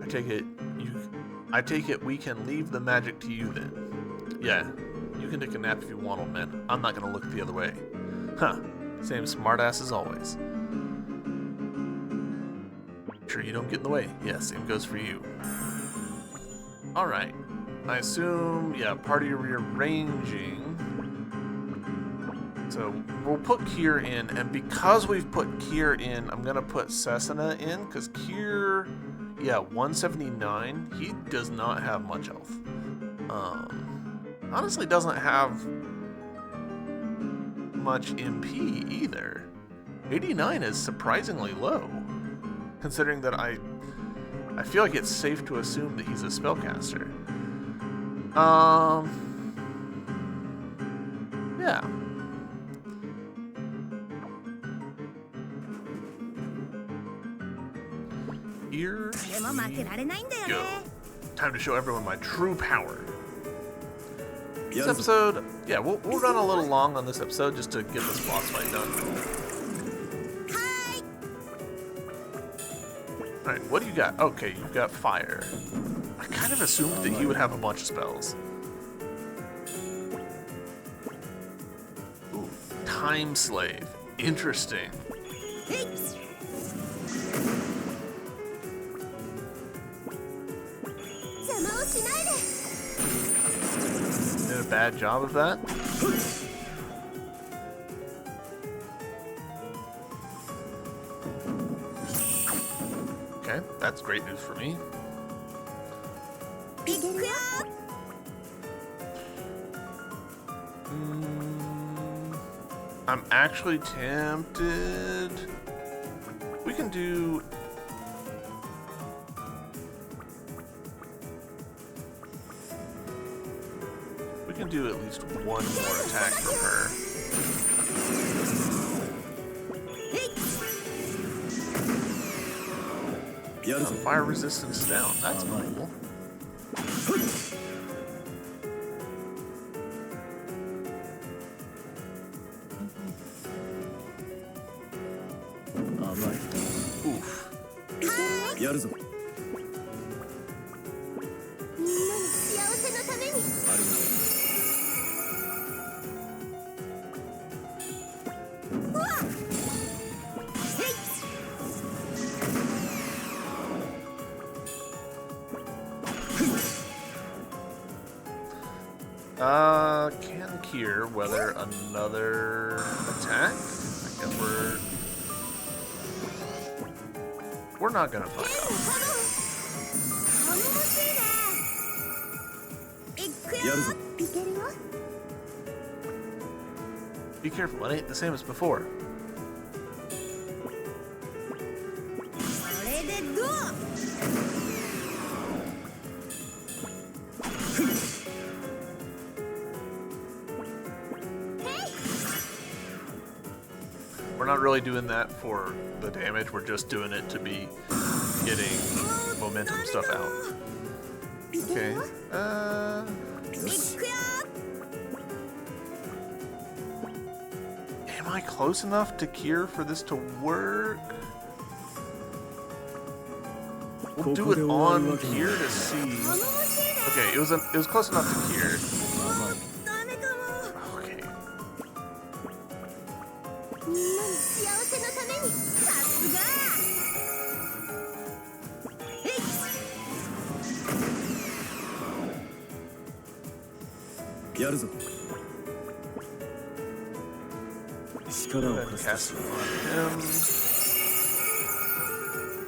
I take it we can leave the magic to you then. Yeah, you can take a nap if you want, old man. I'm not gonna look the other way. Huh, same smartass as always. Sure you don't get in the way. Yeah, same goes for you. Alright. I assume, yeah, part of your rearranging. So we'll put Kier in, and because we've put Kier in, I'm gonna put Setsuna in, because Kier, yeah, 179. He does not have much health. Honestly doesn't have much MP either. 89 is surprisingly low, considering that I feel like it's safe to assume that he's a spellcaster. Yeah. Here we go. Time to show everyone my true power. This episode, yeah, we'll run a little long on this episode just to get this boss fight done. Alright, what do you got? Okay, you've got fire. I kind of assumed that he would have a bunch of spells. Ooh, Time Slave. Interesting. Did a bad job of that? Okay, that's great news for me. I'm actually tempted. We can do... We can do at least one more attack from her. Fire resistance down. That's cool. Oof. Can cure whether another attack? I guess we're not gonna find out. Be careful, it ain't the same as before. We're not really doing that for the damage, we're just doing it to be getting momentum stuff out. Okay, am I close enough to cure for this to work? We'll do it on cure to see. Okay, it was close enough to cure. Okay. Go ahead and cast it on him.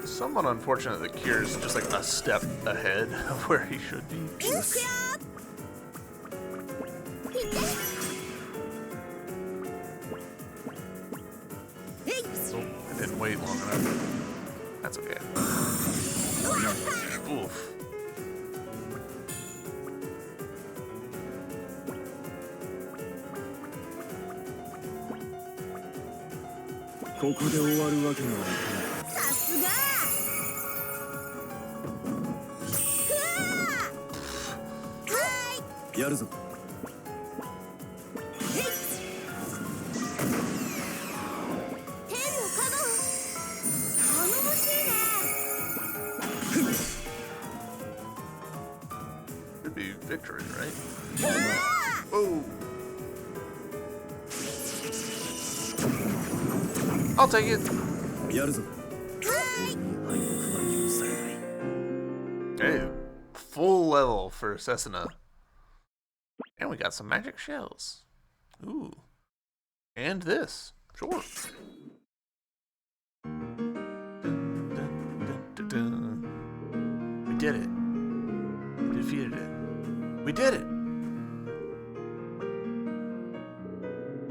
Somewhat unfortunate that Kier's just like a step ahead of where he should be. Oh, I didn't wait long enough. That's okay. Oof. Should be victory, right? Oh. I'll take it. Okay, full level for Setsuna. And we got some magic shells. Ooh. And this. Sure. Dun, dun, dun, dun, dun. did it. We defeated it. We did it!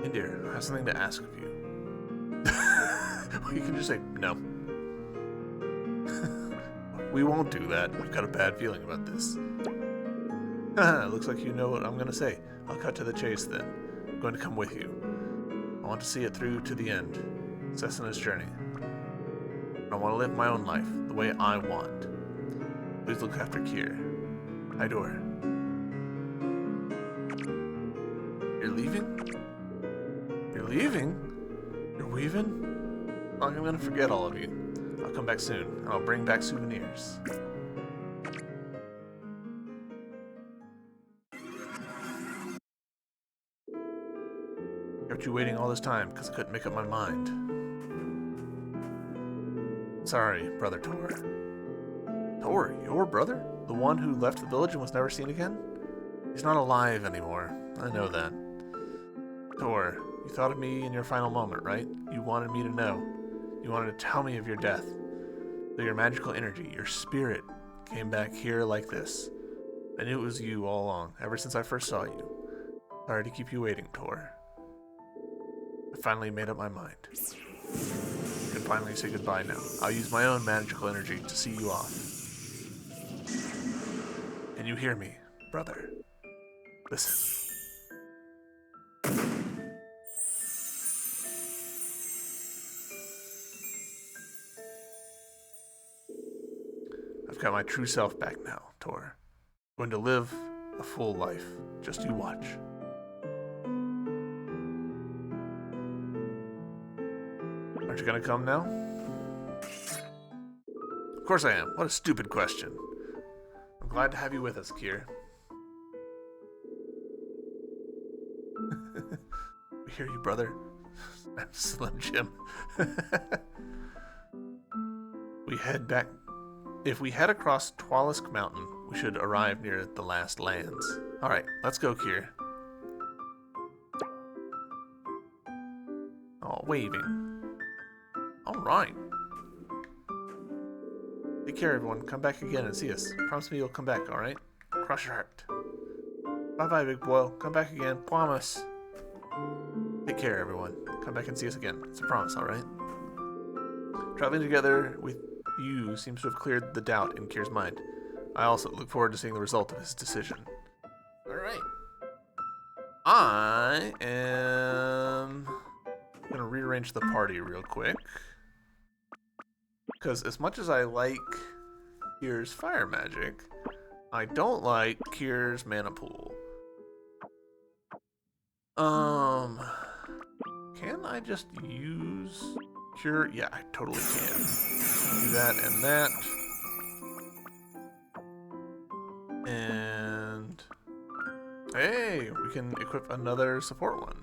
Indir, I have something to ask of you. You can just say no. We won't do that. I've got a bad feeling about this. Looks like you know what I'm going to say. I'll cut to the chase then. I'm going to come with you. I want to see it through to the end. Setsuna's journey. I want to live my own life the way I want. Please look after Kier. Idor. You're leaving? You're leaving? You're weaving? I'm going to forget all of you. I'll come back soon, and I'll bring back souvenirs. Kept you waiting all this time because I couldn't make up my mind. Sorry, Brother Tor. Tor, your brother? The one who left the village and was never seen again? He's not alive anymore. I know that. Tor, you thought of me in your final moment, right? You wanted me to know. You wanted to tell me of your death. So your magical energy, your spirit, came back here like this. I knew it was you all along, ever since I first saw you. Sorry to keep you waiting, Tor. I finally made up my mind. You can finally say goodbye now. I'll use my own magical energy to see you off. Can you hear me, brother? Listen. I've got my true self back now, Tor. I'm going to live a full life. Just you watch. Aren't you gonna come now? Of course I am. What a stupid question. I'm glad to have you with us, Kier. We hear you, brother. I'm Slim Jim. We head back. If we head across Twalisk Mountain, we should arrive near the last lands. Alright, let's go, Kier. Oh, waving. Alright. Take care, everyone. Come back again and see us. Promise me you'll come back, alright? Cross your heart. Bye-bye, big boy. Come back again. Promise. Take care, everyone. Come back and see us again. It's a promise, alright? Traveling together with you seems to have cleared the doubt in Kier's mind. I also look forward to seeing the result of his decision. Alright. I am going to rearrange the party real quick. Because as much as I like Kier's fire magic, I don't like Kier's mana pool. Can I just use Cure? Yeah, I totally can. Do that and that. And hey, we can equip another support one.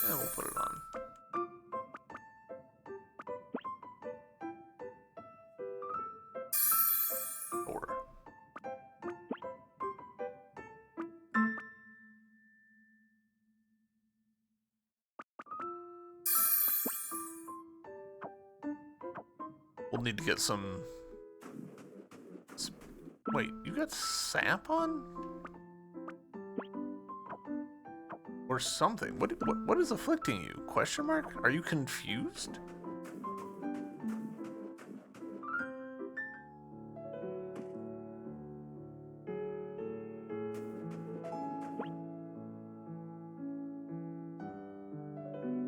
Yeah, we'll put it on. Four. We'll need to get some... Wait, you got sap on? Or something. What is afflicting you? Question mark? Are you confused?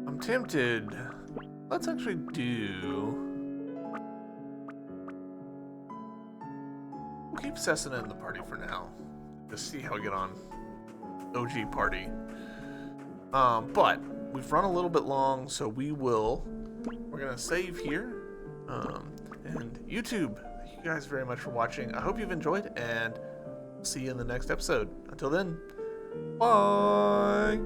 I'm tempted. Let's actually do... We'll keep Setsuna in the party for now. Just see how we get on. OG party. But we've run a little bit long, so we're gonna save here. And YouTube, thank you guys very much for watching. I hope you've enjoyed, and see you in the next episode. Until then, bye!